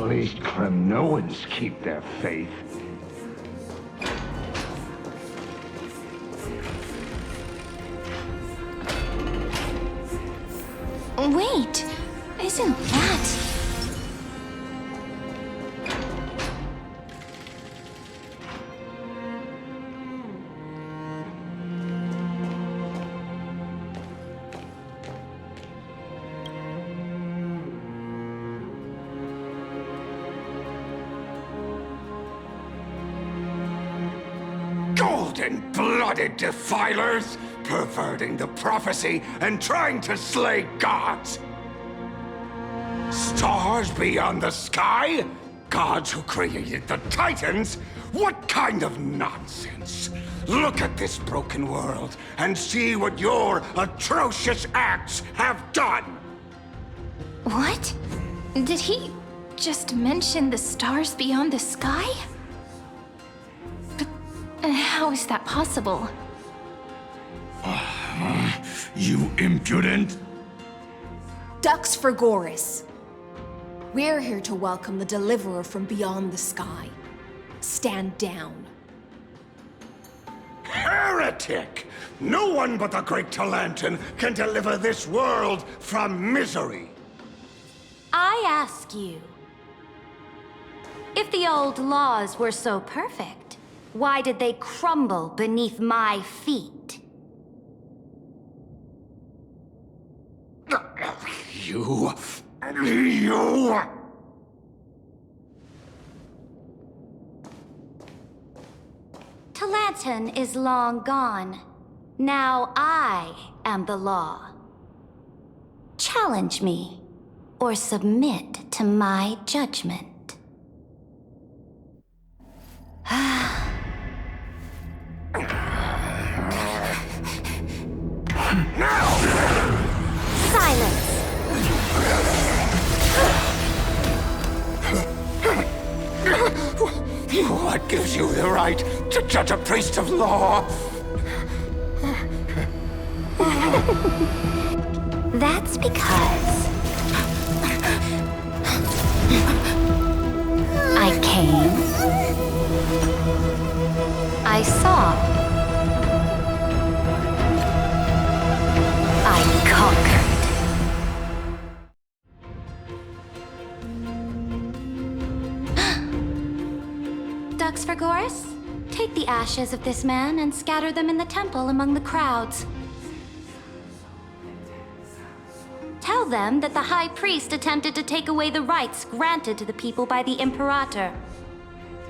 least Kremnoans keep their faith. Wait, isn't that... Golden-blooded defilers, perverting the prophecy and trying to slay gods. Stars beyond the sky? Gods who created the Titans? What kind of nonsense? Look at this broken world and see what your atrocious acts have done! What? Did he just mention the stars beyond the sky? But how is that possible? You impudent! Dux for Goris. We're here to welcome the deliverer from beyond the sky. Stand down. Heretic! No one but the great Talantin can deliver this world from misery! I ask you, if the old laws were so perfect, why did they crumble beneath my feet? You... Talantin is long gone. Now I am the law. Challenge me, or submit to my judgment. Silence! What gives you the right to judge a priest of law? That's because I came, I saw, I conquered. Dux for Goris, take the ashes of this man and scatter them in the temple among the crowds. Tell them that the High Priest attempted to take away the rights granted to the people by the Imperator.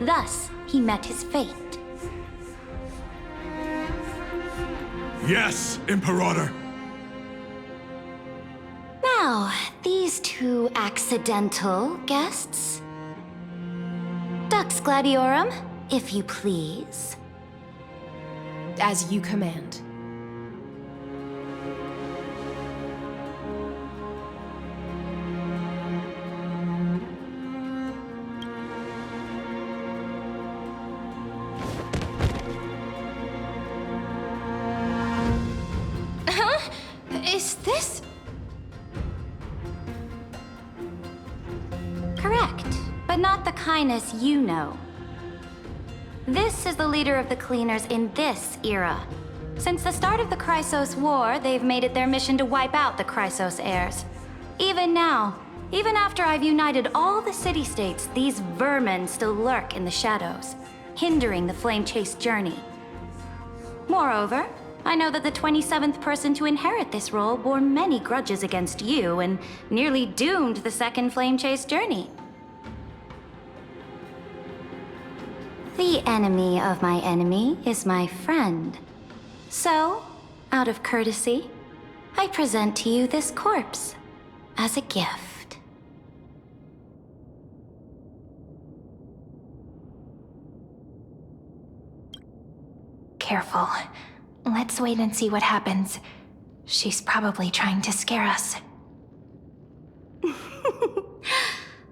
Thus, he met his fate. Yes, Imperator. Now, these two accidental guests. Dux Gladiorum, if you please. As you command. Is this... Correct, but not the kindness you know. This is the leader of the Cleaners in this era. Since the start of the Chrysos War, they've made it their mission to wipe out the Chrysos heirs. Even now, even after I've united all the city-states, these vermin still lurk in the shadows, hindering the flame-chase journey. Moreover, I know that the 27th person to inherit this role bore many grudges against you and nearly doomed the second flame-chase journey. The enemy of my enemy is my friend. So, out of courtesy, I present to you this corpse as a gift. Careful. Let's wait and see what happens. She's probably trying to scare us.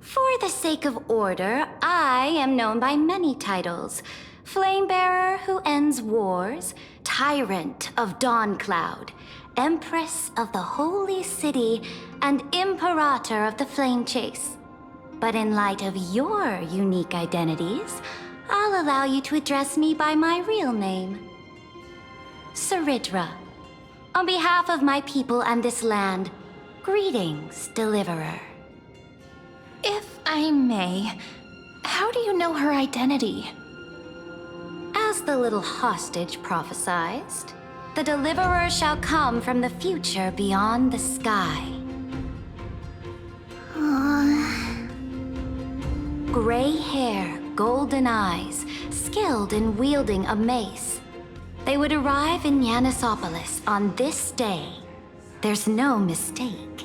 For the sake of order, I am known by many titles. Flamebearer who ends wars, Tyrant of Dawncloud, Empress of the Holy City, and Imperator of the Flame Chase. But in light of your unique identities, I'll allow you to address me by my real name. Saridra. On behalf of my people and this land, greetings, Deliverer. If I may, how do you know her identity? As the little hostage prophesied, the Deliverer shall come from the future beyond the sky. Gray hair, golden eyes, skilled in wielding a mace. They would arrive in Yanisopolis on this day. There's no mistake.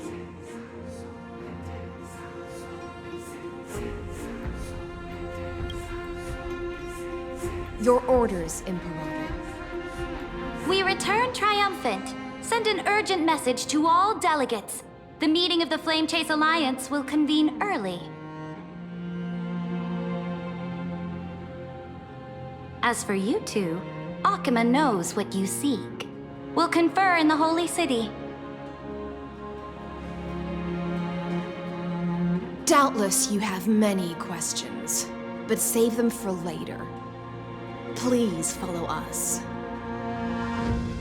Your orders, Imperator. We return triumphant. Send an urgent message to all delegates. The meeting of the Flame Chase Alliance will convene early. As for you two, Akima knows what you seek. We'll confer in the Holy City. Doubtless you have many questions, but save them for later. Please follow us.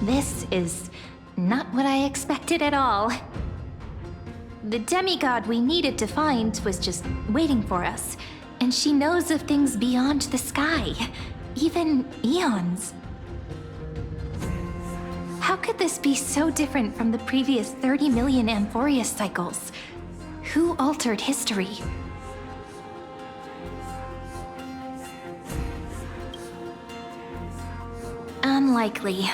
This is not what I expected at all. The demigod we needed to find was just waiting for us, and she knows of things beyond the sky, even eons. How could this be so different from the previous 30 million Amphoreus cycles? Who altered history? Unlikely.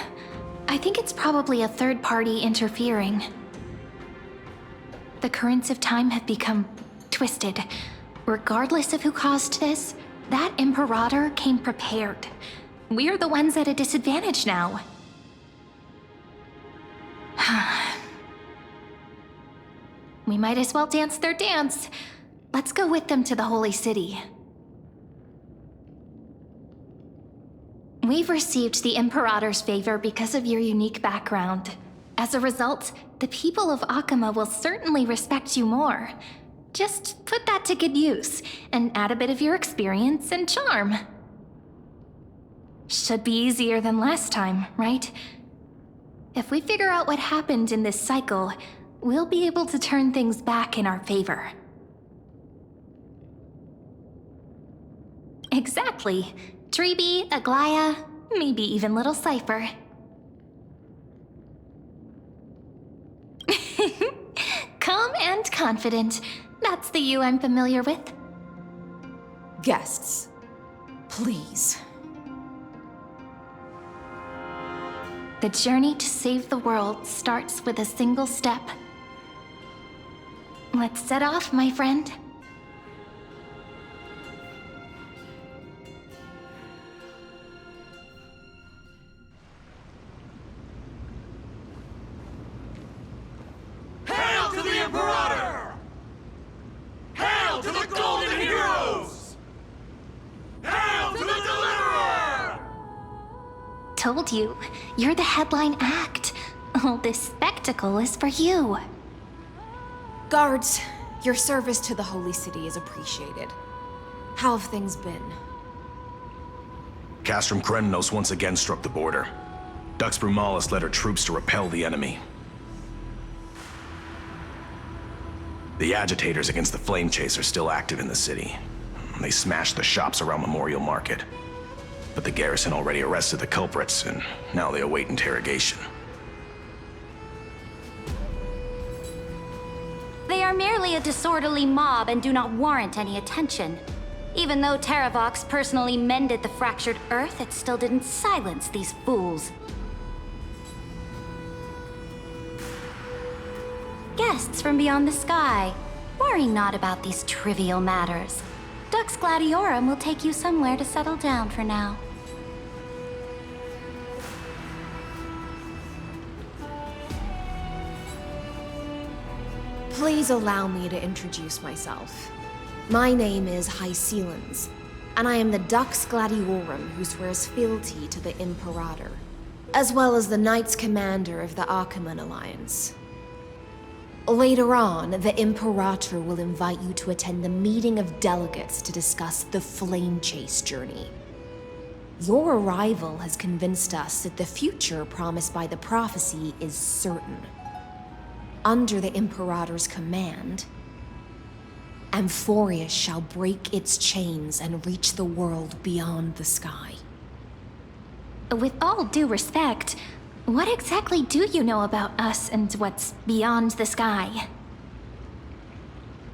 I think it's probably a third party interfering. The currents of time have become twisted. Regardless of who caused this, that Imperator came prepared. We're the ones at a disadvantage now. We might as well dance their dance. Let's go with them to the Holy City. We've received the Imperator's favor because of your unique background. As a result, the people of Akima will certainly respect you more. Just put that to good use, and add a bit of your experience and charm. Should be easier than last time, right? If we figure out what happened in this cycle, we'll be able to turn things back in our favor. Exactly. Treeby, Aglaya, maybe even little Cypher. Calm and confident. That's the you I'm familiar with. Guests, please. The journey to save the world starts with a single step. Let's set off, my friend. Hail to the Imperator! Hail to the Golden Heroes! Hail to the Deliverer! Told you, you're the headline act. All this spectacle is for you. Guards, your service to the Holy City is appreciated. How have things been? Castrum Krenos once again struck the border. Dux Brumalis led her troops to repel the enemy. The agitators against the Flame Chase are still active in the city. They smashed the shops around Memorial Market. But the garrison already arrested the culprits, and now they await interrogation. They are merely a disorderly mob and do not warrant any attention. Even though Terravox personally mended the fractured earth, it still didn't silence these fools. Guests from beyond the sky, worry not about these trivial matters. Dux Gladiorum will take you somewhere to settle down for now. Please allow me to introduce myself. My name is Hycelens, and I am the Dux Gladiorum who swears fealty to the Imperator, as well as the Knights Commander of the Achaemenid Alliance. Later on, the Imperator will invite you to attend the meeting of delegates to discuss the Flame Chase journey. Your arrival has convinced us that the future promised by the prophecy is certain. Under the Imperator's command, Amphoreus shall break its chains and reach the world beyond the sky. With all due respect, what exactly do you know about us and what's beyond the sky?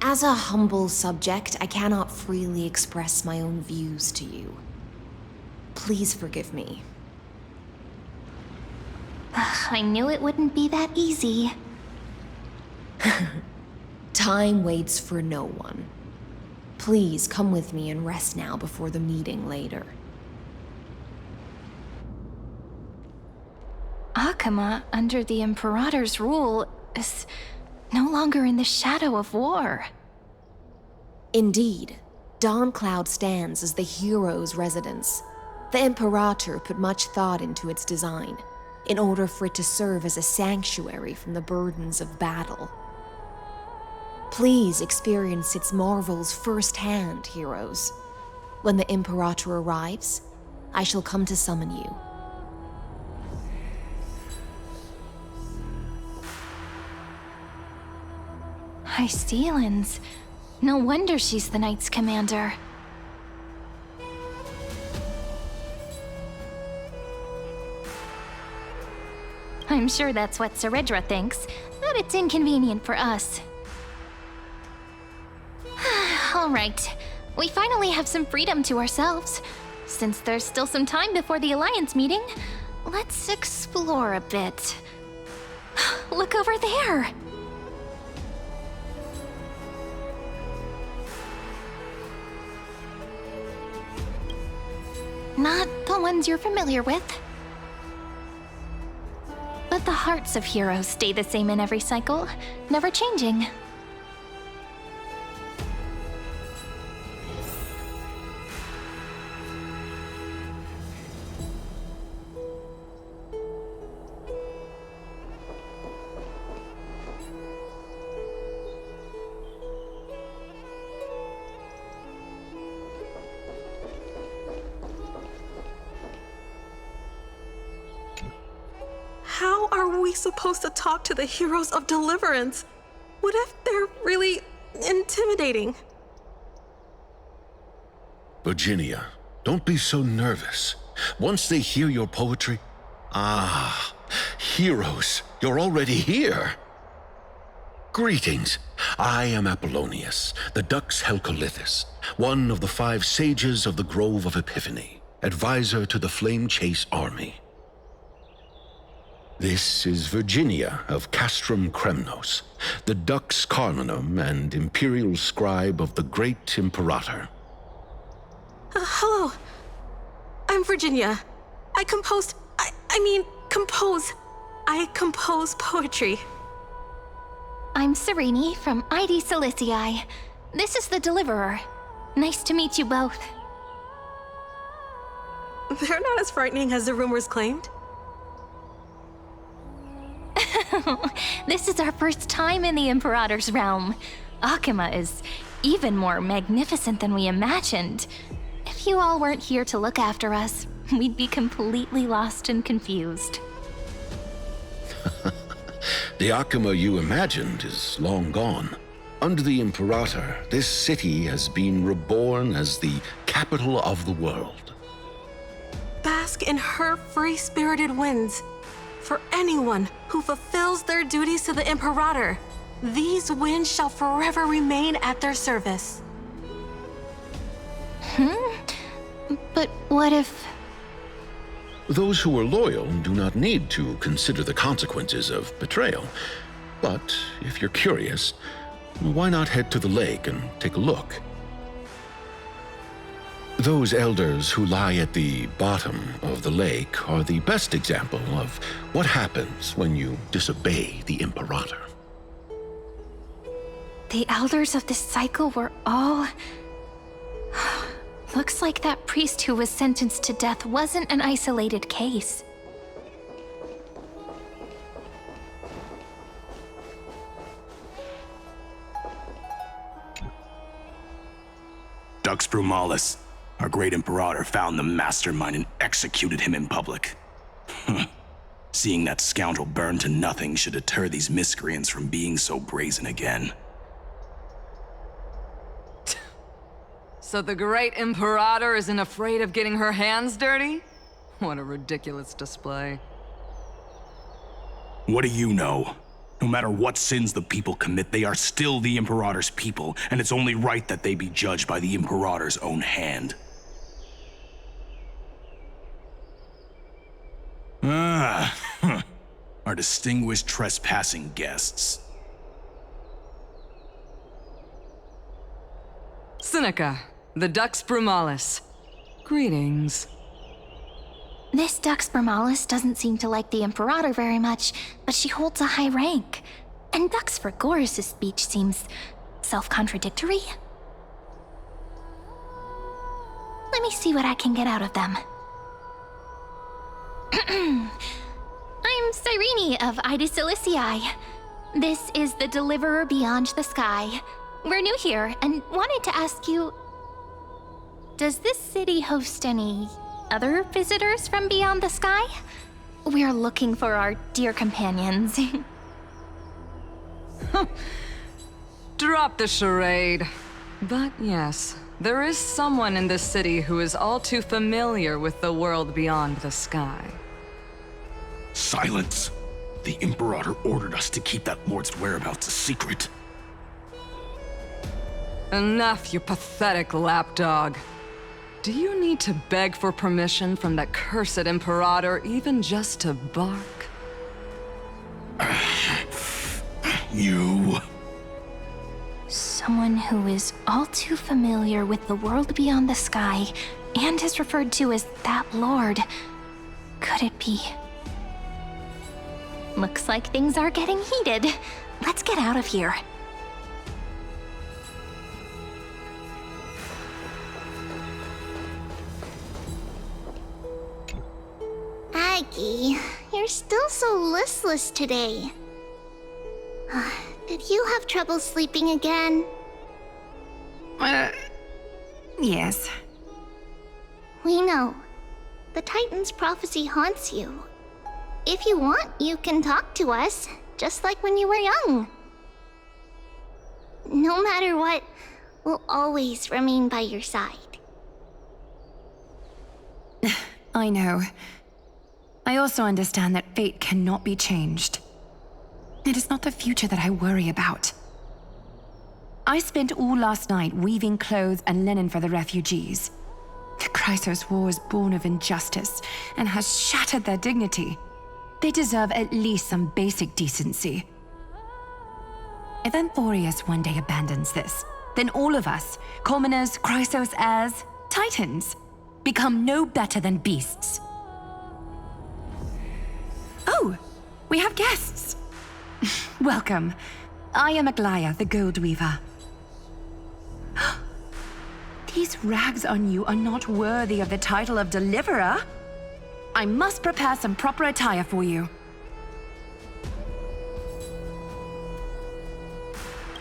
As a humble subject, I cannot freely express my own views to you. Please forgive me. I knew it wouldn't be that easy. Time waits for no one. Please come with me and rest now before the meeting later. Akama, under the Imperator's rule, is no longer in the shadow of war. Indeed, Dawncloud stands as the hero's residence. The Imperator put much thought into its design, in order for it to serve as a sanctuary from the burdens of battle. Please experience its marvels firsthand, heroes. When the Imperator arrives, I shall come to summon you. Hystealans. No wonder she's the Knight's commander. I'm sure that's what Seredra thinks, but it's inconvenient for us. All right, we finally have some freedom to ourselves. Since there's still some time before the Alliance meeting, let's explore a bit. Look over there! Not the ones you're familiar with. But the hearts of heroes stay the same in every cycle, never changing. How are we supposed to talk to the heroes of Deliverance? What if they're really intimidating? Virginia, don't be so nervous. Once they hear your poetry... Ah, heroes, you're already here. Greetings. I am Apollonius, the Dux Helcolithus, one of the 5 sages of the Grove of Epiphany, advisor to the Flame Chase army. This is Virginia of Castrum Kremnos, the Dux Carminum and imperial scribe of the great Imperator. Hello. I'm Virginia. I compose poetry. I'm Serene from ID Silicii. This is the Deliverer. Nice to meet you both. They're not as frightening as the rumors claimed. This is our first time in the Imperator's realm. Akama is even more magnificent than we imagined. If you all weren't here to look after us, we'd be completely lost and confused. The Akama you imagined is long gone. Under the Imperator, this city has been reborn as the capital of the world. Bask in her free-spirited winds. For anyone who fulfills their duties to the Imperator, these winds shall forever remain at their service. But what if... Those who are loyal do not need to consider the consequences of betrayal. But if you're curious, why not head to the lake and take a look? Those elders who lie at the bottom of the lake are the best example of what happens when you disobey the Imperator. The elders of this cycle were all... Looks like that priest who was sentenced to death wasn't an isolated case. Dux Brumalis. Our great Imperator found the mastermind and executed him in public. Seeing that scoundrel burn to nothing should deter these miscreants from being so brazen again. So the great Imperator isn't afraid of getting her hands dirty? What a ridiculous display. What do you know? No matter what sins the people commit, they are still the Imperator's people, and it's only right that they be judged by the Imperator's own hand. Our distinguished trespassing guests. Seneca, the Dux Brumalis. Greetings. This Dux Brumalis doesn't seem to like the Imperator very much, but she holds a high rank. And Dux Frigoris' speech seems self-contradictory. Let me see what I can get out of them. I'm Cyrene of Ida Cilicii. This is the Deliverer Beyond the Sky. We're new here and wanted to ask you... Does this city host any other visitors from beyond the sky? We're looking for our dear companions. Drop the charade. But yes, there is someone in this city who is all too familiar with the world beyond the sky. Silence! The Imperator ordered us to keep that lord's whereabouts a secret. Enough, you pathetic lapdog. Do you need to beg for permission from that cursed Imperator even just to bark? You... Someone who is all too familiar with the world beyond the sky and is referred to as that lord. Could it be? Looks like things are getting heated. Let's get out of here. Aggie, you're still so listless today. Did you have trouble sleeping again? Yes. We know. The Titan's prophecy haunts you. If you want, you can talk to us, just like when you were young. No matter what, we'll always remain by your side. I know. I also understand that fate cannot be changed. It is not the future that I worry about. I spent all last night weaving clothes and linen for the refugees. The Chrysos War is born of injustice and has shattered their dignity. They deserve at least some basic decency. If Amphoreus one day abandons this, then all of us, commoners, Chrysos heirs, Titans, become no better than beasts. Oh, we have guests. Welcome. I am Aglaya, the Gold Weaver. These rags on you are not worthy of the title of Deliverer. I must prepare some proper attire for you.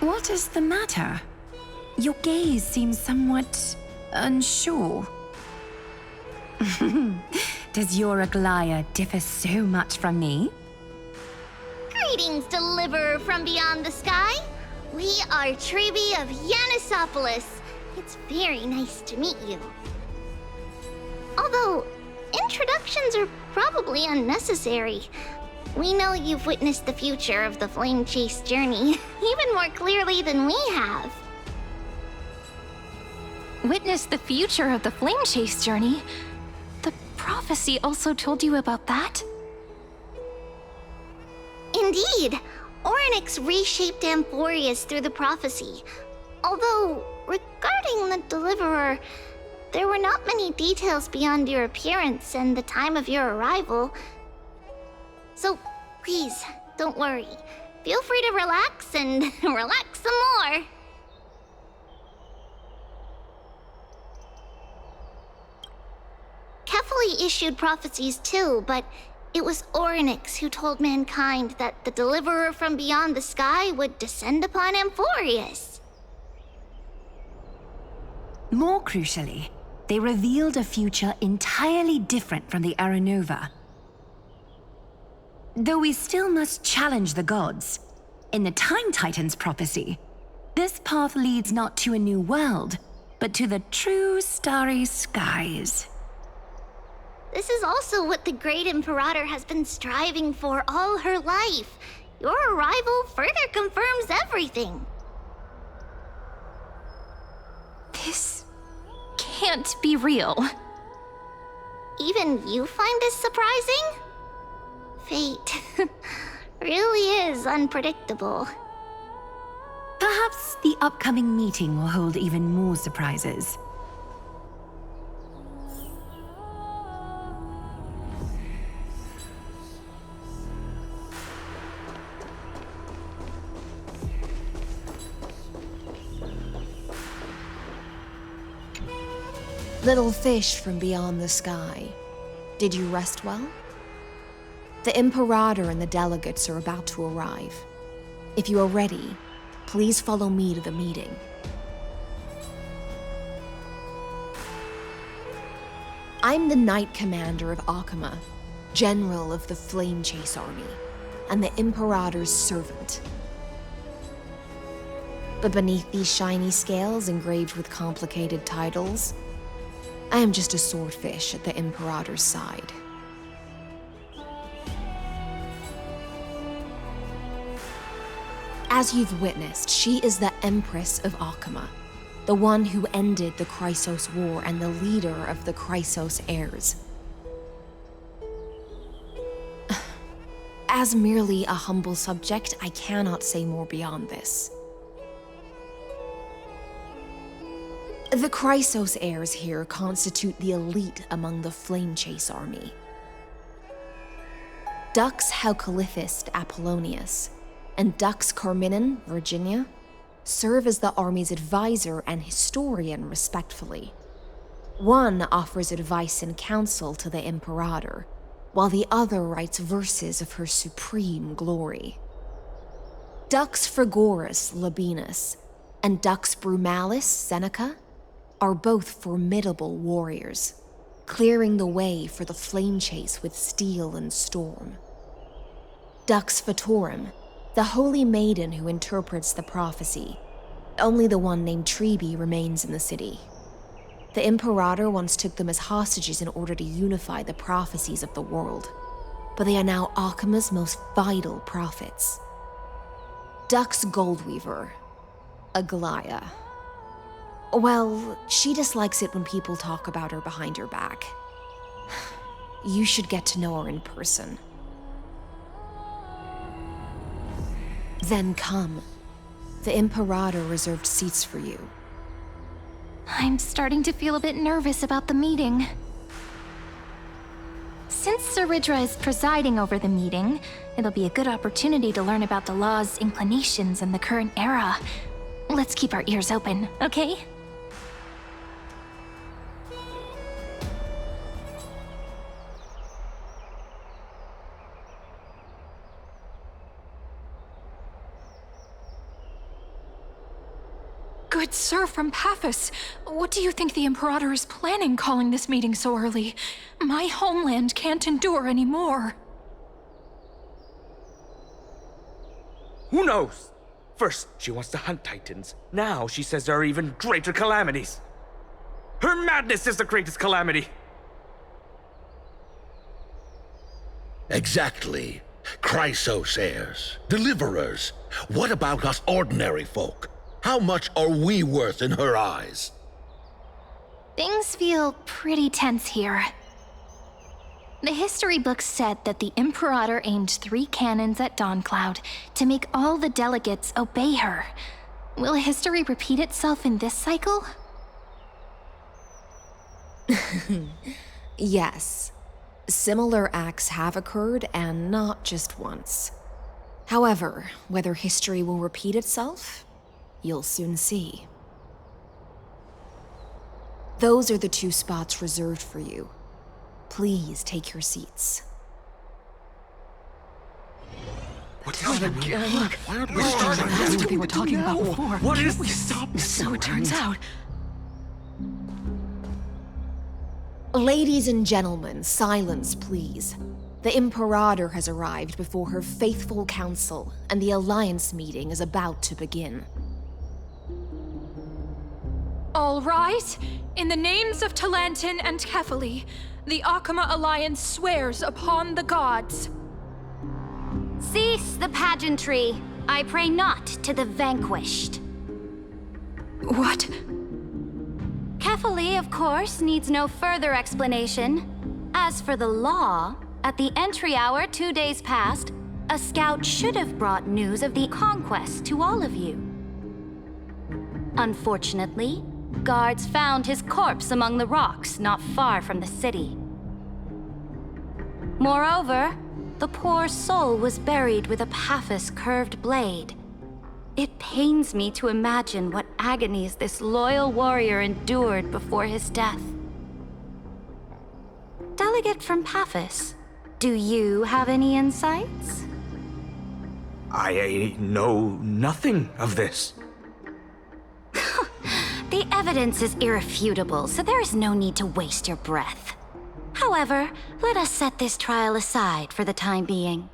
What is the matter? Your gaze seems somewhat unsure. Does your Aglaya differ so much from me? Greetings, Deliverer from beyond the sky. We are Trebi of Yanisopolis. It's very nice to meet you. Although, introductions are probably unnecessary. We know you've witnessed the future of the Flame Chase journey even more clearly than we have. Witness the future of the Flame Chase journey? The prophecy also told you about that? Indeed. Orynyx reshaped Amphoreus through the prophecy. Although, regarding the Deliverer, there were not many details beyond your appearance and the time of your arrival. So, please, don't worry. Feel free to relax and relax some more. Kefali issued prophecies too, but it was Orynyx who told mankind that the Deliverer from beyond the sky would descend upon Amphoreus. More crucially, they revealed a future entirely different from the Era Nova. Though we still must challenge the gods, in the Time Titan's prophecy, this path leads not to a new world, but to the true starry skies. This is also what the Great Imperator has been striving for all her life. Your arrival further confirms everything. This can't be real. Even you find this surprising? Fate really is unpredictable. Perhaps the upcoming meeting will hold even more surprises. Little fish from beyond the sky, did you rest well? The Imperator and the delegates are about to arrive. If you are ready, please follow me to the meeting. I'm the Knight Commander of Akama, General of the Flame Chase Army, and the Imperator's servant. But beneath these shiny scales engraved with complicated titles, I am just a swordfish at the Imperator's side. As you've witnessed, she is the Empress of Akama, the one who ended the Chrysos War and the leader of the Chrysos heirs. As merely a humble subject, I cannot say more beyond this. The Chrysos heirs here constitute the elite among the Flame Chase army. Dux Haucalithist Apollonius and Dux Carminin, Virginia, serve as the army's advisor and historian respectively. One offers advice and counsel to the Imperator, while the other writes verses of her supreme glory. Dux Frigoris Labienus and Dux Brumalis Seneca are both formidable warriors, clearing the way for the flame chase with steel and storm. Dux Fatorum, the holy maiden who interprets the prophecy, only the one named Trebi remains in the city. The Imperator once took them as hostages in order to unify the prophecies of the world, but they are now Akama's most vital prophets. Dux Goldweaver, Aglaya. Well, she dislikes it when people talk about her behind her back. You should get to know her in person. Then come. The Imperator reserved seats for you. I'm starting to feel a bit nervous about the meeting. Since Saridra is presiding over the meeting, it'll be a good opportunity to learn about the law's inclinations in the current era. Let's keep our ears open, okay? Good sir from Paphos, what do you think the Imperator is planning calling this meeting so early? My homeland can't endure anymore. Who knows? First, she wants to hunt Titans. Now she says there are even greater calamities. Her madness is the greatest calamity. Exactly. Chrysos heirs, deliverers. What about us ordinary folk? How much are we worth in her eyes? Things feel pretty tense here. The history books said that the Imperator aimed 3 cannons at Dawncloud to make all the delegates obey her. Will history repeat itself in this cycle? Yes. Similar acts have occurred, and not just once. However, whether history will repeat itself, you'll soon see. Those are the 2 spots reserved for you. Please take your seats. What is it again? Look, that's what they were talking about before. What is we this? stop? So it turns out. Ladies and gentlemen, silence, please. The Imperator has arrived before her faithful council, and the Alliance meeting is about to begin. All rise. In the names of Talantin and Kefali, the Akama Alliance swears upon the gods. Cease the pageantry. I pray not to the vanquished. What? Kefali, of course, needs no further explanation. As for the law, at the entry hour 2 days past, a scout should have brought news of the conquest to all of you. Unfortunately, guards found his corpse among the rocks not far from the city. Moreover, the poor soul was buried with a Paphos curved blade. It pains me to imagine what agonies this loyal warrior endured before his death. Delegate from Paphos, do you have any insights? I know nothing of this. The evidence is irrefutable, so there is no need to waste your breath. However, let us set this trial aside for the time being.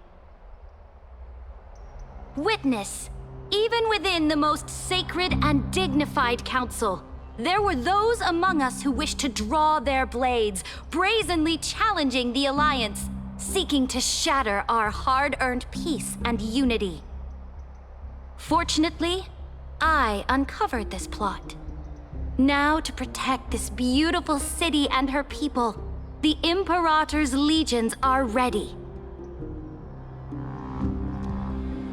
Witness, even within the most sacred and dignified council, there were those among us who wished to draw their blades, brazenly challenging the Alliance, seeking to shatter our hard-earned peace and unity. Fortunately, I uncovered this plot. Now, to protect this beautiful city and her people, the Imperator's legions are ready.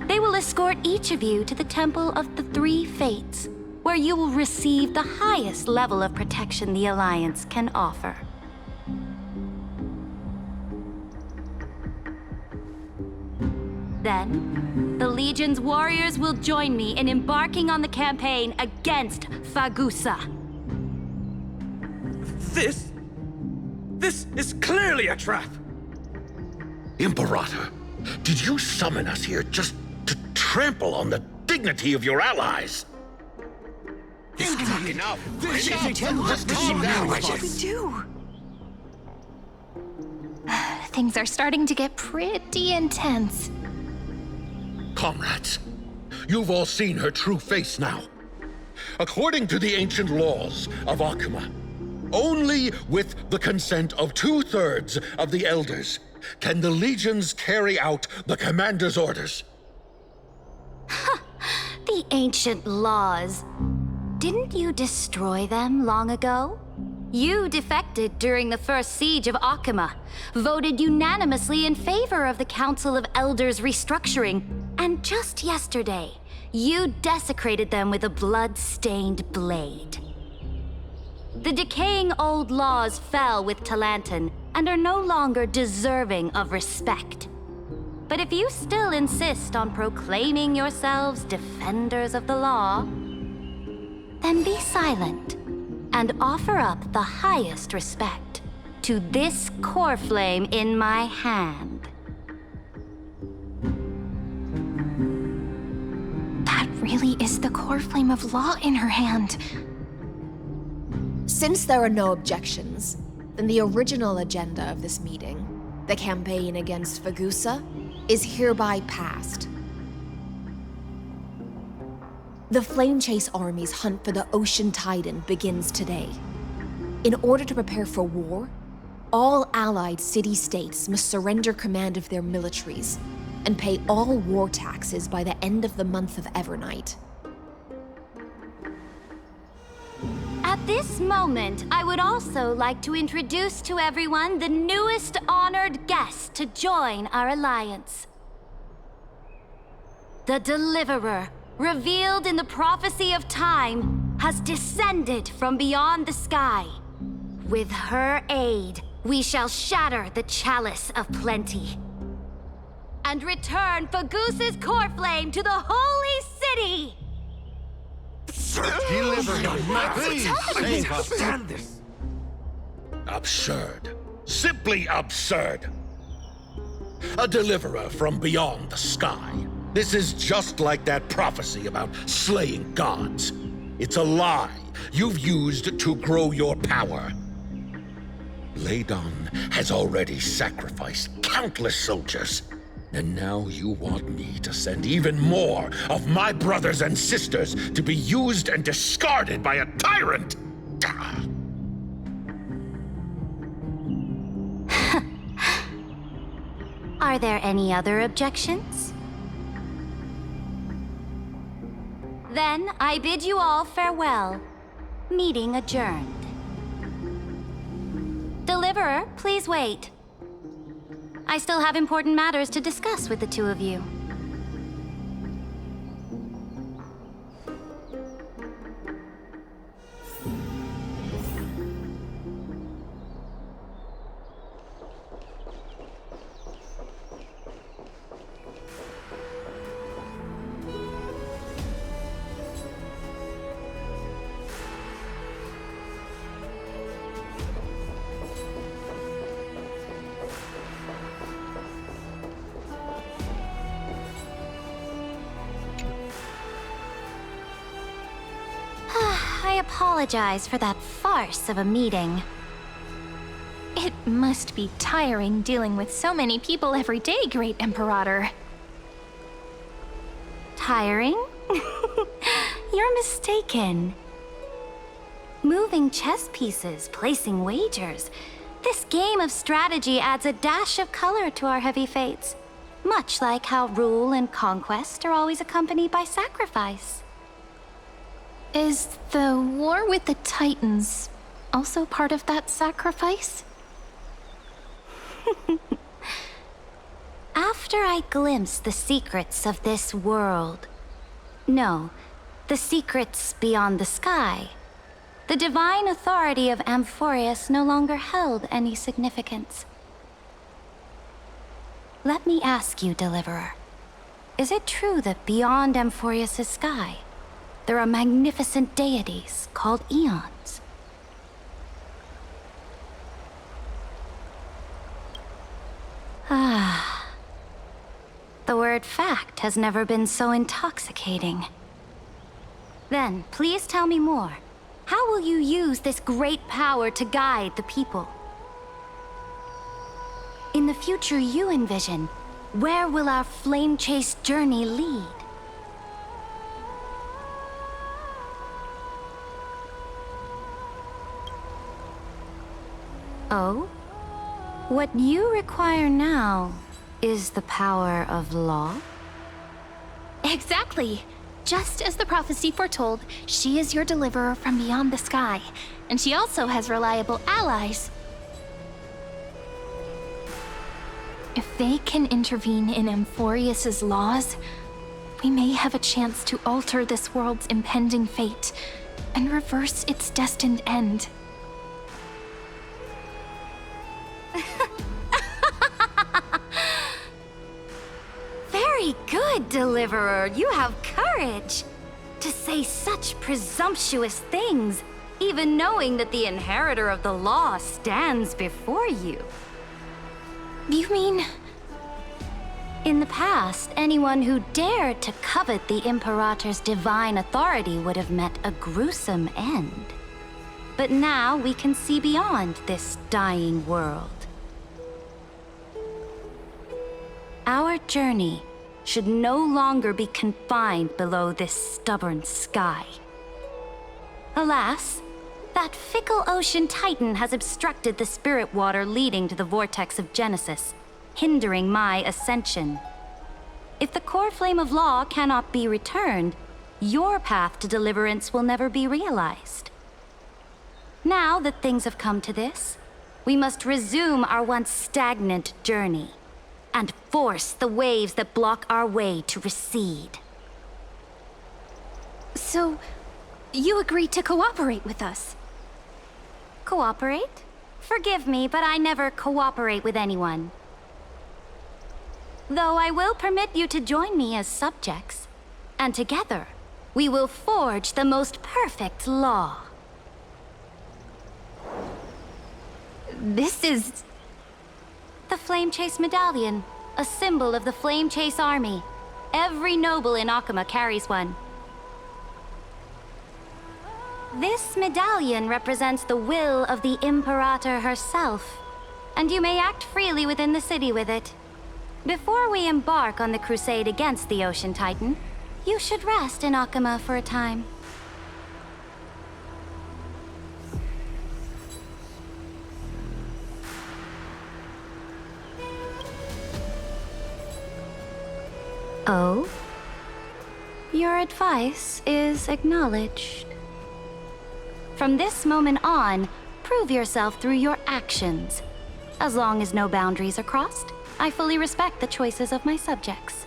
They will escort each of you to the Temple of the Three Fates, where you will receive the highest level of protection the Alliance can offer. Then, the Legion's warriors will join me in embarking on the campaign against Fagusa. This is clearly a trap! Imperator, did you summon us here just to trample on the dignity of your allies? Enough! Just calm down, What do we do? Things are starting to get pretty intense. Comrades, you've all seen her true face now. According to the ancient laws of Akuma, only with the consent of 2/3 of the elders can the legions carry out the commander's orders. The ancient laws. Didn't you destroy them long ago? You defected during the first siege of Akuma, voted unanimously in favor of the Council of Elders restructuring, and just yesterday, you desecrated them with a blood-stained blade. The decaying old laws fell with Talantin and are no longer deserving of respect. But if you still insist on proclaiming yourselves defenders of the law, then be silent and offer up the highest respect to this core flame in my hand. That really is the core flame of law in her hand. Since there are no objections, then the original agenda of this meeting, the campaign against Fagusa, is hereby passed. The Flame Chase Army's hunt for the Ocean Titan begins today. In order to prepare for war, all allied city-states must surrender command of their militaries and pay all war taxes by the end of the month of Evernight. At this moment, I would also like to introduce to everyone the newest honored guest to join our alliance. The Deliverer, revealed in the prophecy of time, has descended from beyond the sky. With her aid, we shall shatter the chalice of plenty and return Fagusa's core flame to the holy city! Please, stand this! Absurd. Simply absurd. A deliverer from beyond the sky. This is just like that prophecy about slaying gods. It's a lie you've used to grow your power. Ladon has already sacrificed countless soldiers. And now you want me to send even more of my brothers and sisters to be used and discarded by a tyrant? Are there any other objections? Then I bid you all farewell. Meeting adjourned. Deliverer, please wait. I still have important matters to discuss with the two of you. I apologize for that farce of a meeting. It must be tiring dealing with so many people every day, Great Imperator. Tiring? You're mistaken. Moving chess pieces, placing wagers. This game of strategy adds a dash of color to our heavy fates. Much like how rule and conquest are always accompanied by sacrifice. Is the war with the Titans also part of that sacrifice? After I glimpse the secrets of this world, no, the secrets beyond the sky, the divine authority of Amphoreus no longer held any significance. Let me ask you, Deliverer, is it true that beyond Amphoreus' sky, there are magnificent deities called eons? Ah. The word fact has never been so intoxicating. Then, please tell me more. How will you use this great power to guide the people? In the future you envision, where will our flame chase journey lead? Oh? What you require now is the power of law? Exactly. Just as the prophecy foretold, she is your deliverer from beyond the sky, and she also has reliable allies. If they can intervene in Amphoreus' laws, we may have a chance to alter this world's impending fate and reverse its destined end. Very good, Deliverer. You have courage. To say such presumptuous things, even knowing that the inheritor of the law stands before you. You mean... In the past, anyone who dared to covet the Imperator's divine authority would have met a gruesome end. But now we can see beyond this dying world. Our journey should no longer be confined below this stubborn sky. Alas, that fickle ocean titan has obstructed the spirit water leading to the vortex of Genesis, hindering my ascension. If the core flame of law cannot be returned, your path to deliverance will never be realized. Now that things have come to this, we must resume our once stagnant journey and force the waves that block our way to recede. So, you agreed to cooperate with us? Cooperate? Forgive me, but I never cooperate with anyone. Though I will permit you to join me as subjects, and together, we will forge the most perfect law. This is... The Flame Chase Medallion, a symbol of the Flame Chase Army. Every noble in Akuma carries one. This medallion represents the will of the Imperator herself, and you may act freely within the city with it. Before we embark on the crusade against the Ocean Titan, you should rest in Akuma for a time. Oh? Your advice is acknowledged. From this moment on, prove yourself through your actions. As long as no boundaries are crossed, I fully respect the choices of my subjects.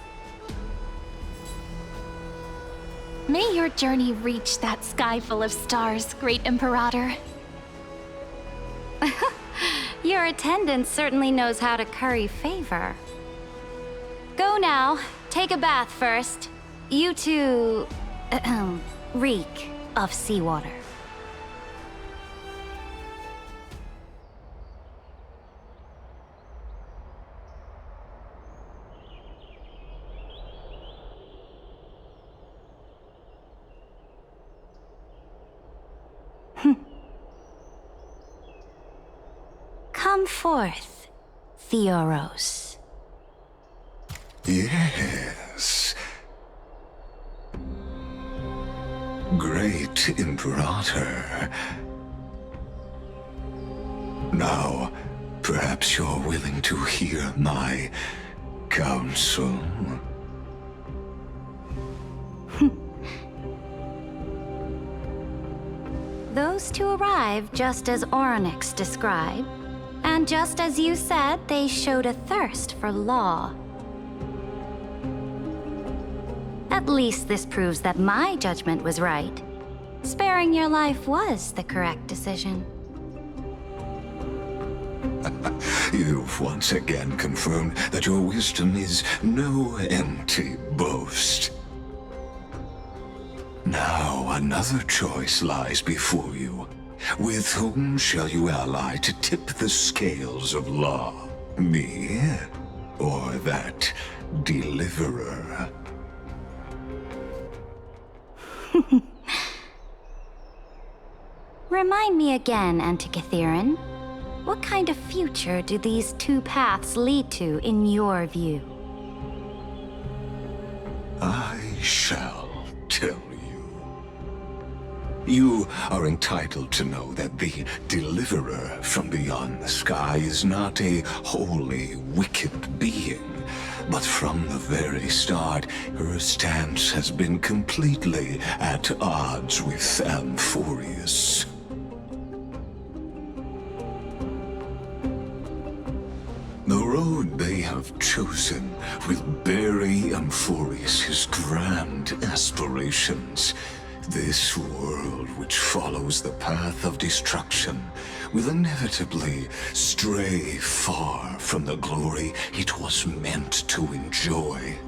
May your journey reach that sky full of stars, Great Imperator. Your attendant certainly knows how to curry favor. Go now. Take a bath first. You two... reek of seawater. Come forth, Theoros. Yes. Great Imperator. Now, perhaps you're willing to hear my counsel. Those two arrived just as Orynyx described, and just as you said, they showed a thirst for law. At least this proves that my judgment was right. Sparing your life was the correct decision. You've once again confirmed that your wisdom is no empty boast. Now another choice lies before you. With whom shall you ally to tip the scales of law? Me, or that deliverer? Remind me again, Antikythera. What kind of future do these two paths lead to in your view? I shall tell you. You are entitled to know that the deliverer from beyond the sky is not a wholly wicked being, but from the very start, her stance has been completely at odds with Amphoreus. The road they have chosen will bury Amphoreus' grand aspirations. This world which follows the path of destruction will inevitably stray far from the glory it was meant to enjoy.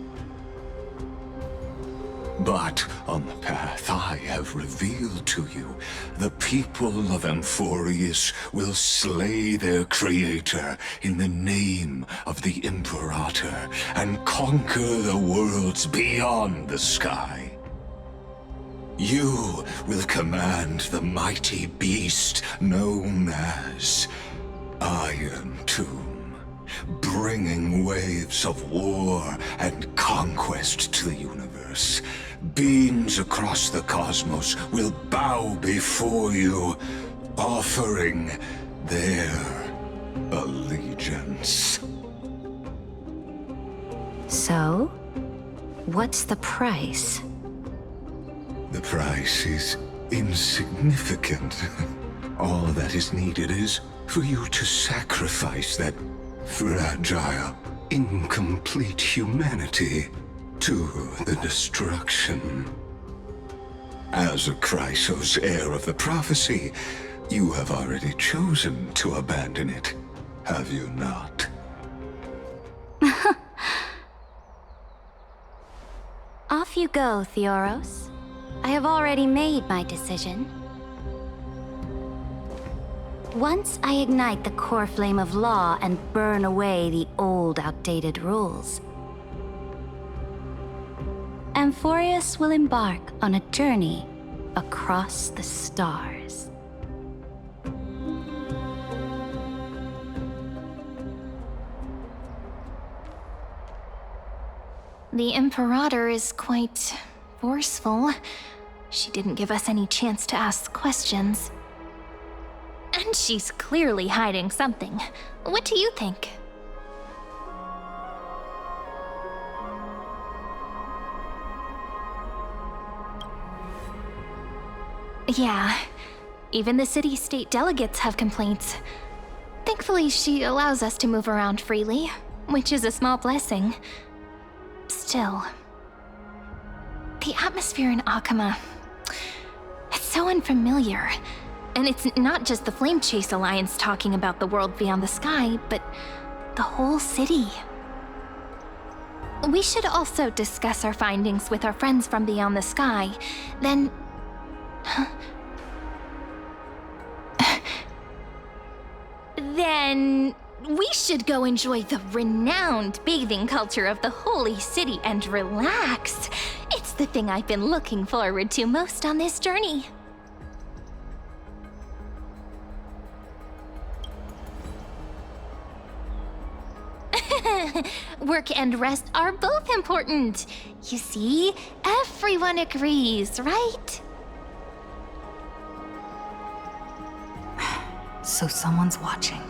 But on the path I have revealed to you, the people of Amphoreus will slay their creator in the name of the Imperator and conquer the worlds beyond the sky. You will command the mighty beast known as Iron Tomb, bringing waves of war and conquest to the universe. Beings across the cosmos will bow before you, offering their allegiance. So, what's the price? The price is insignificant. All that is needed is for you to sacrifice that fragile, incomplete humanity to the destruction. As a Chrysos, heir of the prophecy, you have already chosen to abandon it, have you not? Off you go, Theoros. I have already made my decision. Once I ignite the core flame of law and burn away the old, outdated rules, Amphoreus will embark on a journey across the stars. The Imperator is quite forceful. She didn't give us any chance to ask questions. And she's clearly hiding something. What do you think? Yeah, even the city-state delegates have complaints. Thankfully, she allows us to move around freely, which is a small blessing. Still, the atmosphere in Akuma, it's so unfamiliar. And it's not just the Flame Chase Alliance talking about the world beyond the sky, but the whole city. We should also discuss our findings with our friends from beyond the sky. Then... Then we should go enjoy the renowned bathing culture of the holy city and relax. It's the thing I've been looking forward to most on this journey. Work and rest are both important. You see, everyone agrees, right? So someone's watching.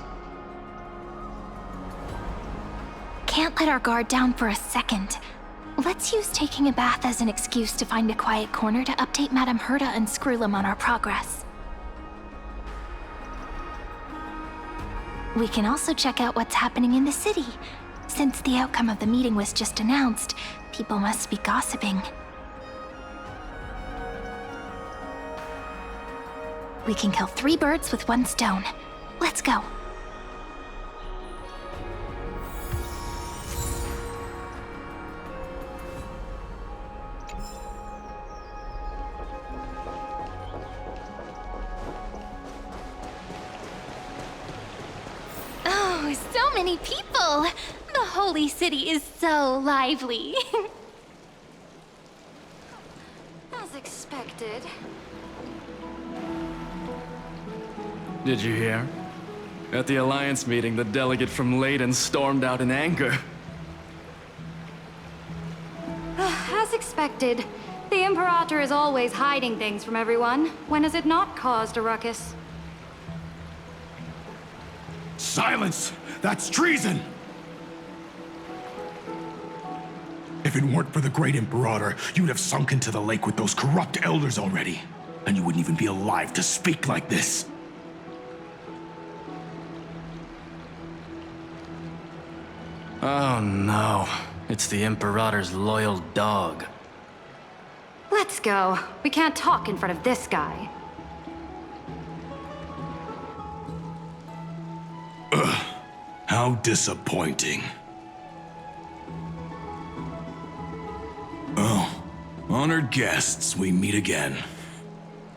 Can't let our guard down for a second. Let's use taking a bath as an excuse to find a quiet corner to update Madame Herta and Screwlum on our progress. We can also check out what's happening in the city. Since the outcome of the meeting was just announced, people must be gossiping. We can kill 3 birds with 1 stone. Let's go. Oh, so many people! The holy city is so lively. As expected. Did you hear? At the Alliance meeting, the delegate from Leyden stormed out in anger. As expected. The Imperator is always hiding things from everyone. When has it not caused a ruckus? Silence! That's treason! If it weren't for the great Imperator, you'd have sunk into the lake with those corrupt elders already. And you wouldn't even be alive to speak like this. Oh no, it's the Imperator's loyal dog. Let's go. We can't talk in front of this guy. How disappointing. Oh, honored guests, we meet again.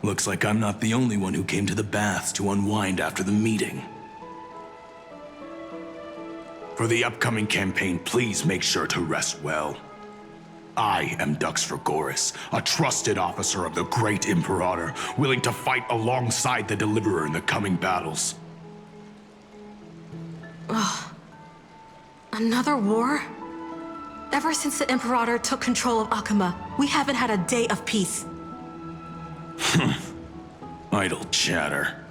Looks like I'm not the only one who came to the baths to unwind after the meeting. For the upcoming campaign, please make sure to rest well. I am Dux Vergoris, a trusted officer of the great Imperator, willing to fight alongside the Deliverer in the coming battles. Ugh. Another war? Ever since the Imperator took control of Akuma, we haven't had a day of peace. Idle chatter.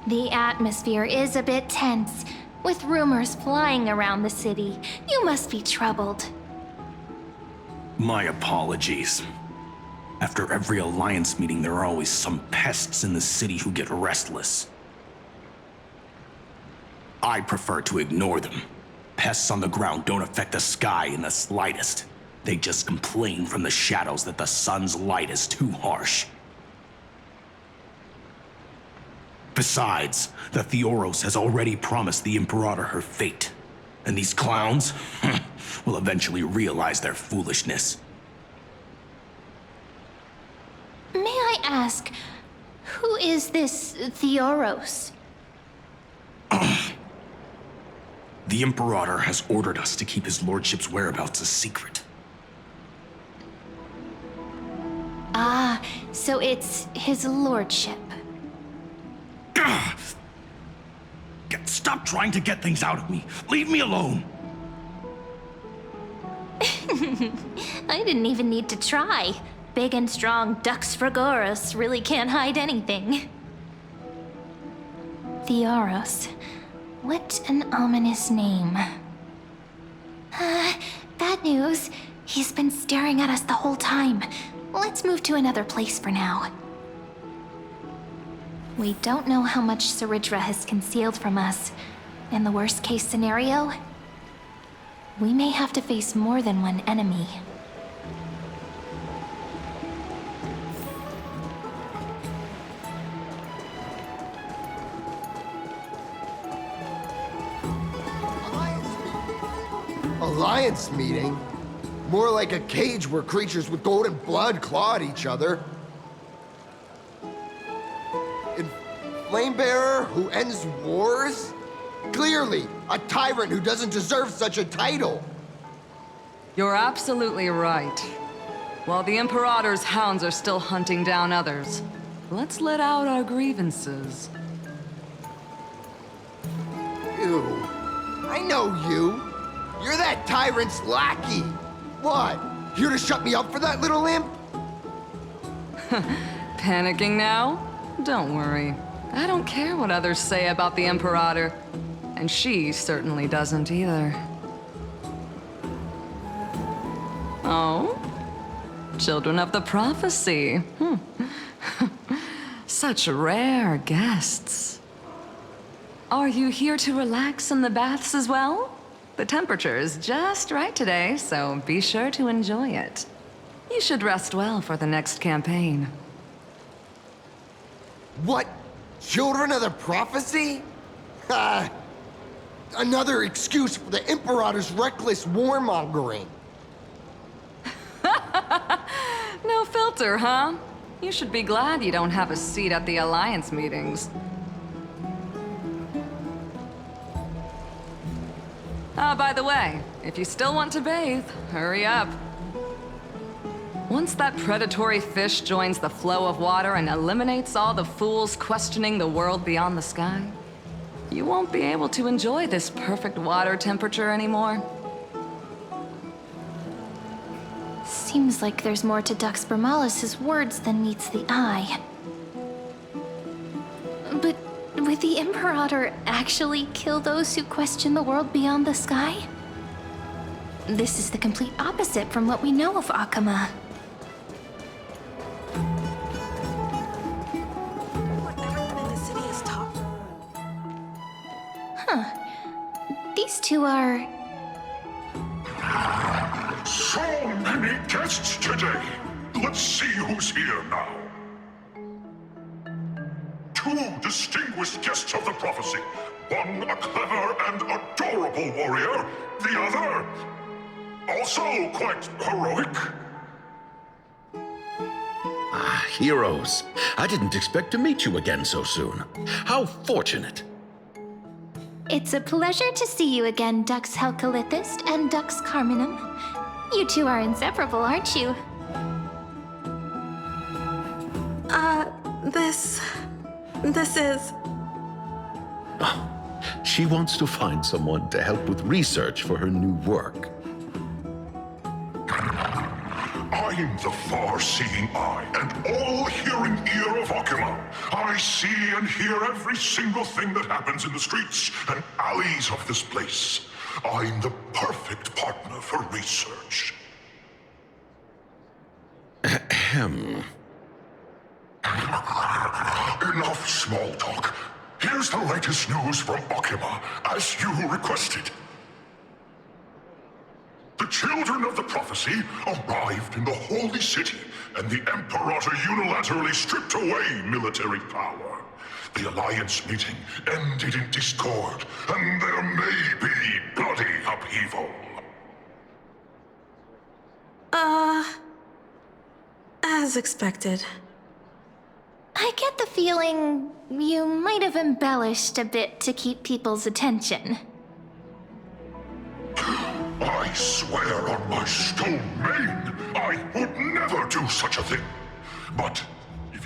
The atmosphere is a bit tense, with rumors flying around the city. You must be troubled. My apologies. After every Alliance meeting, there are always some pests in the city who get restless. I prefer to ignore them. Pests on the ground don't affect the sky in the slightest. They just complain from the shadows that the sun's light is too harsh. Besides, the Theoros has already promised the Imperator her fate. And these clowns will eventually realize their foolishness. May I ask, who is this Theoros? The Imperator has ordered us to keep his lordship's whereabouts a secret. Ah, So it's his lordship. Stop trying to get things out of me. Leave me alone. I didn't even need to try. Big and strong Dux Fragoros really can't hide anything. Theoros. What an ominous name. Bad news. He's been staring at us the whole time. Let's move to another place for now. We don't know how much Saridra has concealed from us. In the worst case scenario, we may have to face more than one enemy. Alliance meeting? More like a cage where creatures with golden blood claw at each other. And Flamebearer who ends wars? Clearly, a tyrant who doesn't deserve such a title. You're absolutely right. While the Imperator's hounds are still hunting down others, let's let out our grievances. Ew. I know you. You're that tyrant's lackey. What? Here to shut me up for that little imp? Panicking now? Don't worry. I don't care what others say about the Imperator. And she certainly doesn't either. Oh? Children of the Prophecy. Such rare guests. Are you here to relax in the baths as well? The temperature is just right today, so be sure to enjoy it. You should rest well for the next campaign. What? Children of the Prophecy? Another excuse for the Imperator's reckless warmongering. No filter, huh? You should be glad you don't have a seat at the Alliance meetings. By the way, if you still want to bathe, hurry up. Once that predatory fish joins the flow of water and eliminates all the fools questioning the world beyond the sky, you won't be able to enjoy this perfect water temperature anymore. Seems like there's more to Dux Bromalis's words than meets the eye. But would the Imperator actually kill those who question the world beyond the sky? This is the complete opposite from what we know of Akama. These two are... So many guests today. Let's see who's here now. Two distinguished guests of the prophecy. One a clever and adorable warrior. The other, also quite heroic. Ah, heroes. I didn't expect to meet you again so soon. How fortunate. It's a pleasure to see you again, Dux Helcalithist and Dux Carminum. You two are inseparable, aren't you? This is... Oh, she wants to find someone to help with research for her new work. I'm the far-seeing eye and all-hearing ear of Akuma. I see and hear every single thing that happens in the streets and alleys of this place. I'm the perfect partner for research. Ahem. Enough small talk. Here's the latest news from Akuma, as you requested. The children of the prophecy arrived in the Holy City, and the Imperator unilaterally stripped away military power. The Alliance meeting ended in discord, and there may be bloody upheaval. As expected. I get the feeling you might have embellished a bit to keep people's attention. I swear on my stone mane, I would never do such a thing. But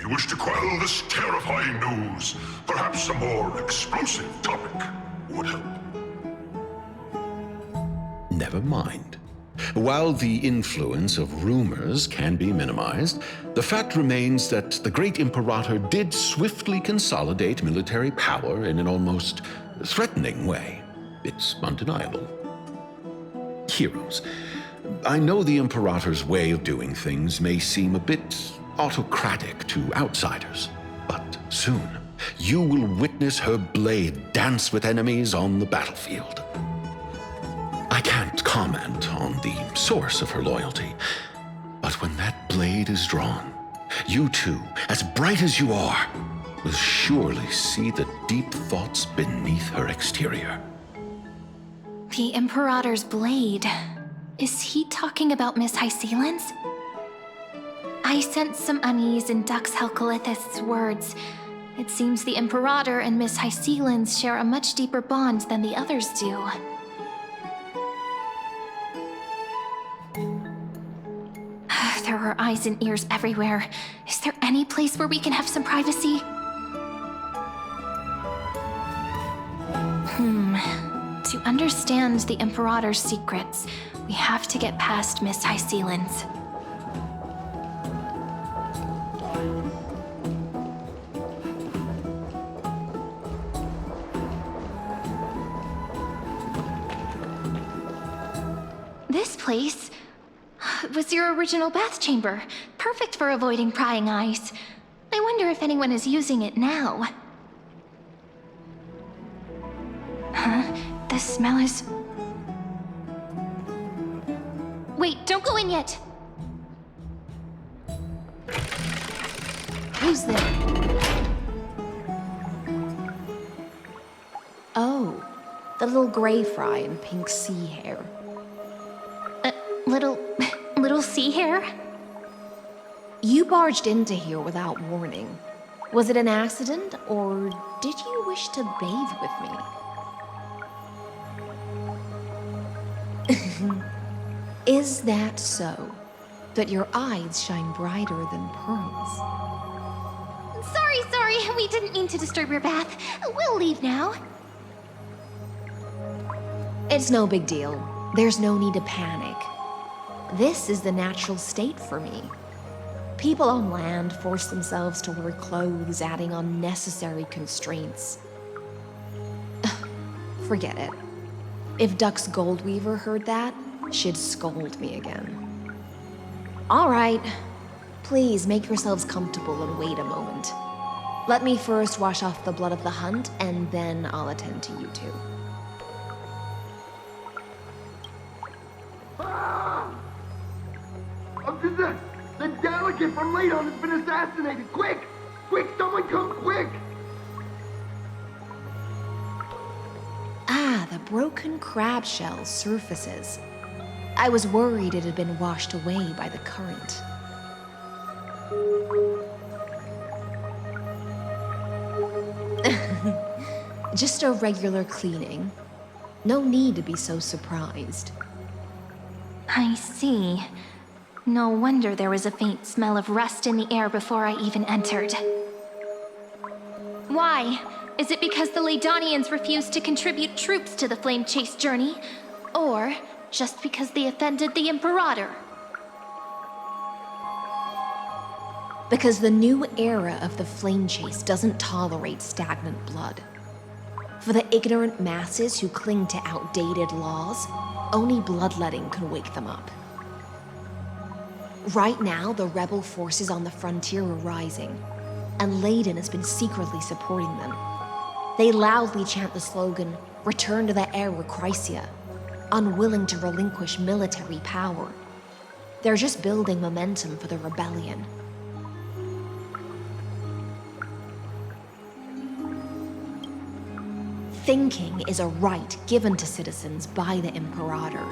you wish to quell this terrifying news, perhaps a more explosive topic would help. Never mind. While the influence of rumors can be minimized, the fact remains that the great Imperator did swiftly consolidate military power in an almost threatening way. It's undeniable. Heroes, I know the Imperator's way of doing things may seem a bit autocratic to outsiders, but soon you will witness her blade dance with enemies on the battlefield. I can't comment on the source of her loyalty, but when that blade is drawn, you two, as bright as you are, will surely see the deep thoughts beneath her exterior. The Imperator's blade. Is he talking about Miss Hycelens? I sense some unease in Dux Helcolith's words. It seems the Imperator and Miss Hycelens share a much deeper bond than the others do. There are eyes and ears everywhere. Is there any place where we can have some privacy? To understand the Imperator's secrets, we have to get past Miss Hycelens. This place was your original bath chamber, perfect for avoiding prying eyes. I wonder if anyone is using it now. Huh? The smell is... Wait, don't go in yet! Who's there? Oh, the little gray fry in pink sea hair. Little sea hair? You barged into here without warning. Was it an accident, or did you wish to bathe with me? Is that so? That your eyes shine brighter than pearls? Sorry, we didn't mean to disturb your bath. We'll leave now. It's no big deal. There's no need to panic. This is the natural state for me. People on land force themselves to wear clothes, adding unnecessary constraints. Forget it. If Dux Goldweaver heard that, she'd scold me again. All right. Please make yourselves comfortable and wait a moment. Let me first wash off the blood of the hunt, and then I'll attend to you two. The delegate from Ladon has been assassinated! Quick! Quick, someone come quick! Ah, the broken crab shell surfaces. I was worried it had been washed away by the current. Just a regular cleaning. No need to be so surprised. I see. No wonder there was a faint smell of rust in the air before I even entered. Why? Is it because the Ladonians refused to contribute troops to the Flame Chase journey? Or just because they offended the Imperator? Because the new era of the Flame Chase doesn't tolerate stagnant blood. For the ignorant masses who cling to outdated laws, only bloodletting can wake them up. Right now, the rebel forces on the frontier are rising, and Ladon has been secretly supporting them. They loudly chant the slogan, "Return to the Era Chrysia," unwilling to relinquish military power. They're just building momentum for the rebellion. Thinking is a right given to citizens by the Imperator.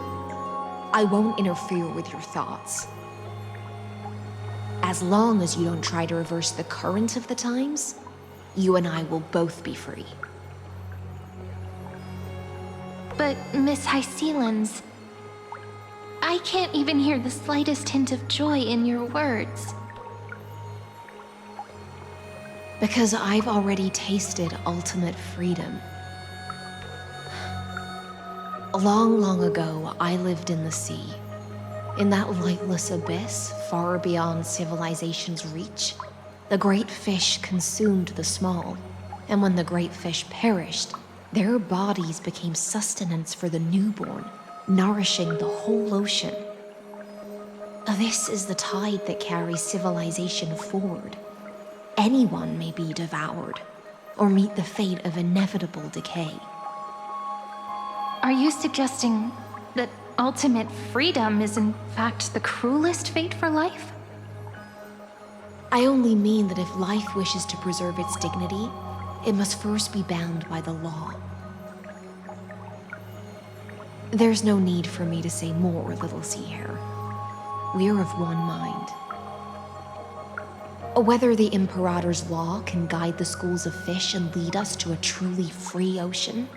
I won't interfere with your thoughts. As long as you don't try to reverse the current of the times, you and I will both be free. But Miss Hycelens, I can't even hear the slightest hint of joy in your words. Because I've already tasted ultimate freedom. Long, long ago, I lived in the sea. In that lightless abyss, far beyond civilization's reach, the great fish consumed the small, and when the great fish perished, their bodies became sustenance for the newborn, nourishing the whole ocean. This is the tide that carries civilization forward. Anyone may be devoured, or meet the fate of inevitable decay. Are you suggesting that ultimate freedom is in fact the cruelest fate for life? I only mean that if life wishes to preserve its dignity, it must first be bound by the law. There's no need for me to say more, little sea hare. We're of one mind. Whether the Imperator's law can guide the schools of fish and lead us to a truly free ocean,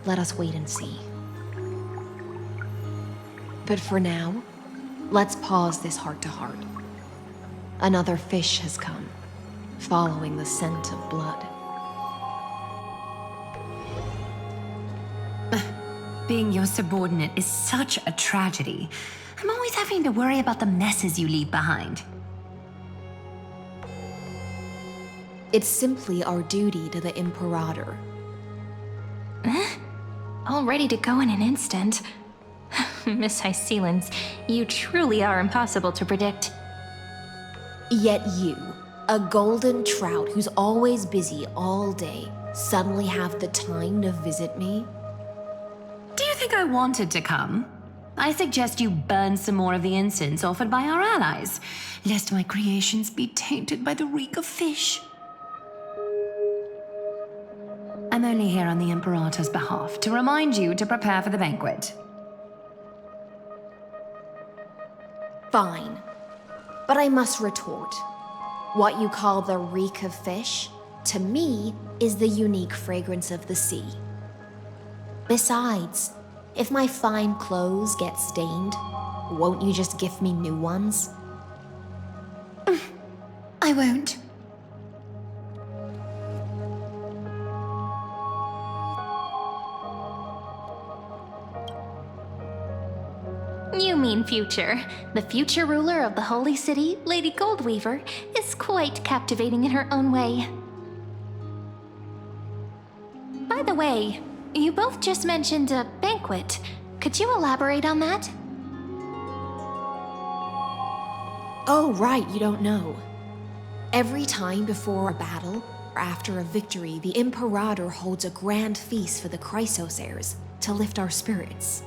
let us wait and see. But for now, let's pause this heart-to-heart. Another fish has come, following the scent of blood. Being your subordinate is such a tragedy. I'm always having to worry about the messes you leave behind. It's simply our duty to the Imperator. All ready to go in an instant. Miss Hycelens, you truly are impossible to predict. Yet you, a golden trout who's always busy all day, suddenly have the time to visit me? Do you think I wanted to come? I suggest you burn some more of the incense offered by our allies, lest my creations be tainted by the reek of fish. I'm only here on the Imperator's behalf to remind you to prepare for the banquet. Fine. But I must retort. What you call the reek of fish, to me, is the unique fragrance of the sea. Besides, if my fine clothes get stained, won't you just gift me new ones? I won't. You mean future. The future ruler of the Holy City, Lady Goldweaver, is quite captivating in her own way. By the way, you both just mentioned a banquet. Could you elaborate on that? Oh, right, you don't know. Every time before a battle, or after a victory, the Imperator holds a grand feast for the Chrysos heirs to lift our spirits.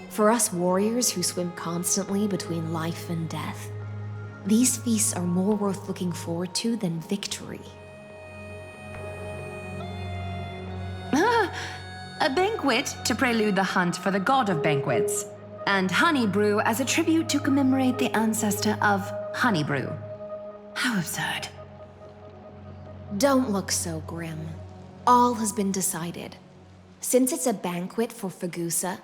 For us warriors who swim constantly between life and death, these feasts are more worth looking forward to than victory. A banquet to prelude the hunt for the god of banquets, and honey brew as a tribute to commemorate the ancestor of honey brew. How absurd. Don't look so grim. All has been decided. Since it's a banquet for Fagusa,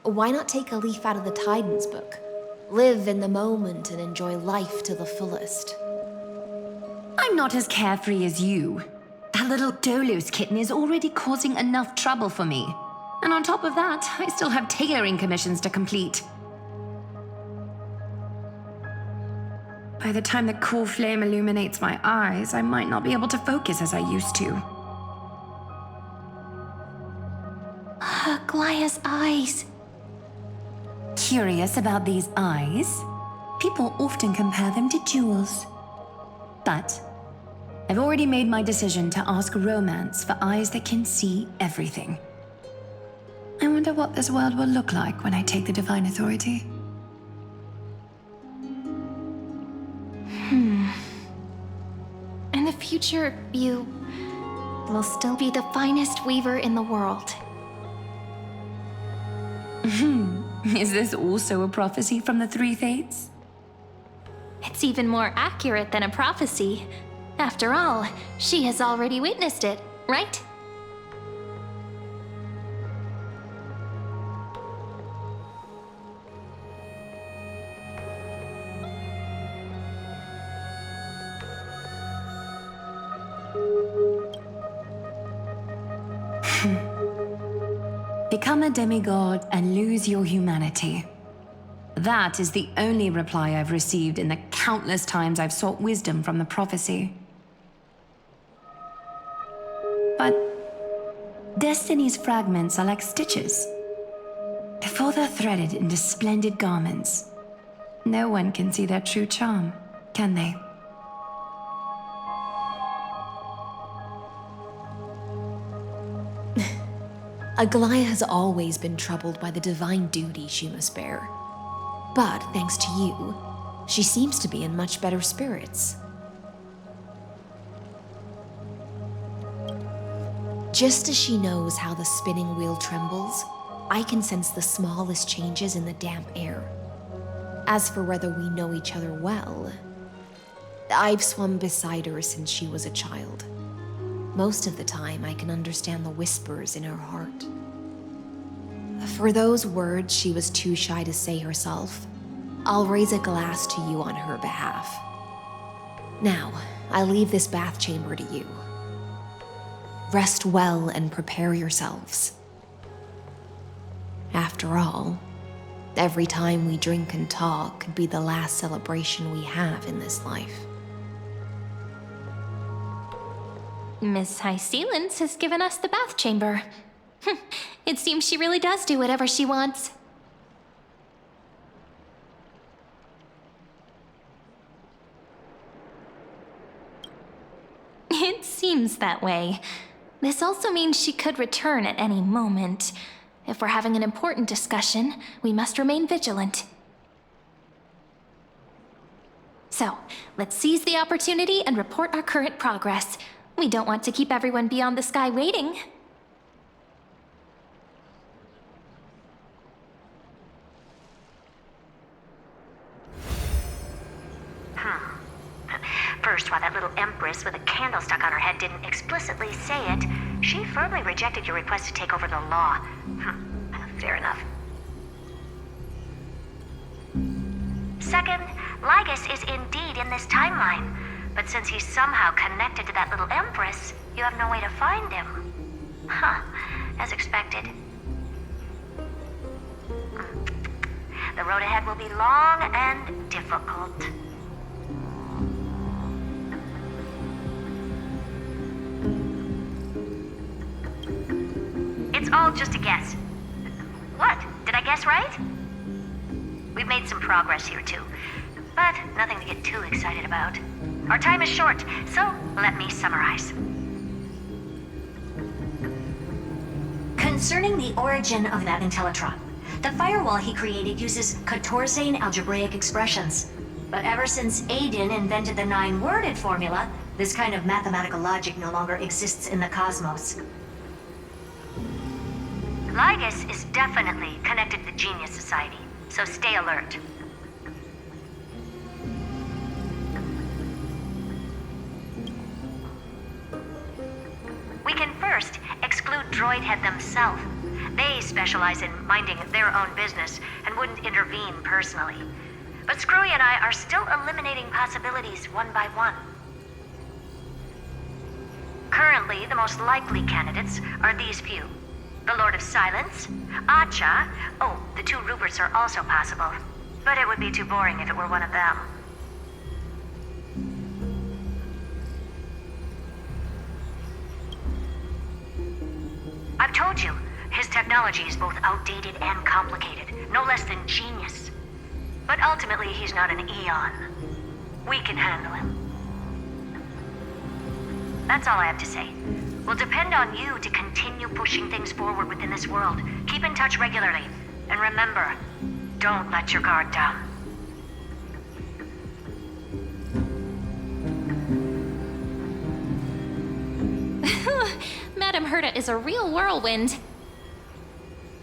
why not take a leaf out of the Titan's book? Live in the moment and enjoy life to the fullest. I'm not as carefree as you. That little Dolos kitten is already causing enough trouble for me. And on top of that, I still have tailoring commissions to complete. By the time the cool flame illuminates my eyes, I might not be able to focus as I used to. Glaya's eyes. Curious about these eyes? People often compare them to jewels. But I've already made my decision to ask romance for eyes that can see everything. I wonder what this world will look like when I take the divine authority. In the future, you will still be the finest weaver in the world. Is this also a prophecy from the Three Fates? It's even more accurate than a prophecy. After all, she has already witnessed it, right? Become a demigod and lose your humanity. That is the only reply I've received in the countless times I've sought wisdom from the prophecy. But Destiny's fragments are like stitches. Before they're threaded into splendid garments, no one can see their true charm, can they? Aglaia has always been troubled by the divine duty she must bear. But thanks to you, she seems to be in much better spirits. Just as she knows how the spinning wheel trembles, I can sense the smallest changes in the damp air. As for whether we know each other well, I've swum beside her since she was a child. Most of the time, I can understand the whispers in her heart. For those words she was too shy to say herself, I'll raise a glass to you on her behalf. Now, I leave this bath chamber to you. Rest well and prepare yourselves. After all, every time we drink and talk could be the last celebration we have in this life. Miss High Sealance has given us the bath chamber. It seems she really does do whatever she wants. It seems that way. This also means she could return at any moment. If we're having an important discussion, we must remain vigilant. So, let's seize the opportunity and report our current progress. We don't want to keep everyone beyond the sky waiting. First, while that little empress with a candle stuck on her head didn't explicitly say it, she firmly rejected your request to take over the law. Fair enough. Second, Lygus is indeed in this timeline, but since he's somehow connected to that little empress, you have no way to find him. As expected. The road ahead will be long and difficult. It's all just a guess. What? Did I guess right? We've made some progress here too, but nothing to get too excited about. Our time is short, so let me summarize. Concerning the origin of that Intellitron, the firewall he created uses Catorzane algebraic expressions. But ever since Aiden invented the 9-worded formula, this kind of mathematical logic no longer exists in the cosmos. Lygus is definitely connected to the Genius Society, so stay alert. We can first exclude Droidhead themselves. They specialize in minding their own business and wouldn't intervene personally. But Screwy and I are still eliminating possibilities one by one. Currently, the most likely candidates are these few. The Lord of Silence, Acha. Oh, the 2 Ruperts are also possible. But it would be too boring if it were one of them. I've told you, his technology is both outdated and complicated, no less than genius. But ultimately, he's not an Eon. We can handle him. That's all I have to say. We'll depend on you to continue pushing things forward within this world. Keep in touch regularly. And remember, don't let your guard down. Madame Herta is a real whirlwind.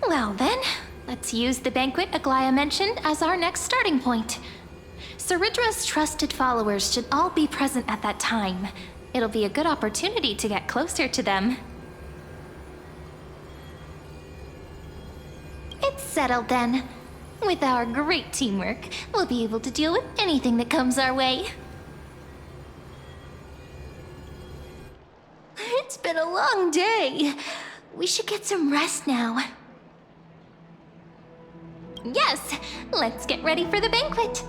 Well then, let's use the banquet Aglaia mentioned as our next starting point. Ceridra's trusted followers should all be present at that time. It'll be a good opportunity to get closer to them. It's settled then. With our great teamwork, we'll be able to deal with anything that comes our way. It's been a long day. we should get some rest now. Yes, let's get ready for the banquet.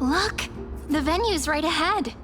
Look, the venue's right ahead.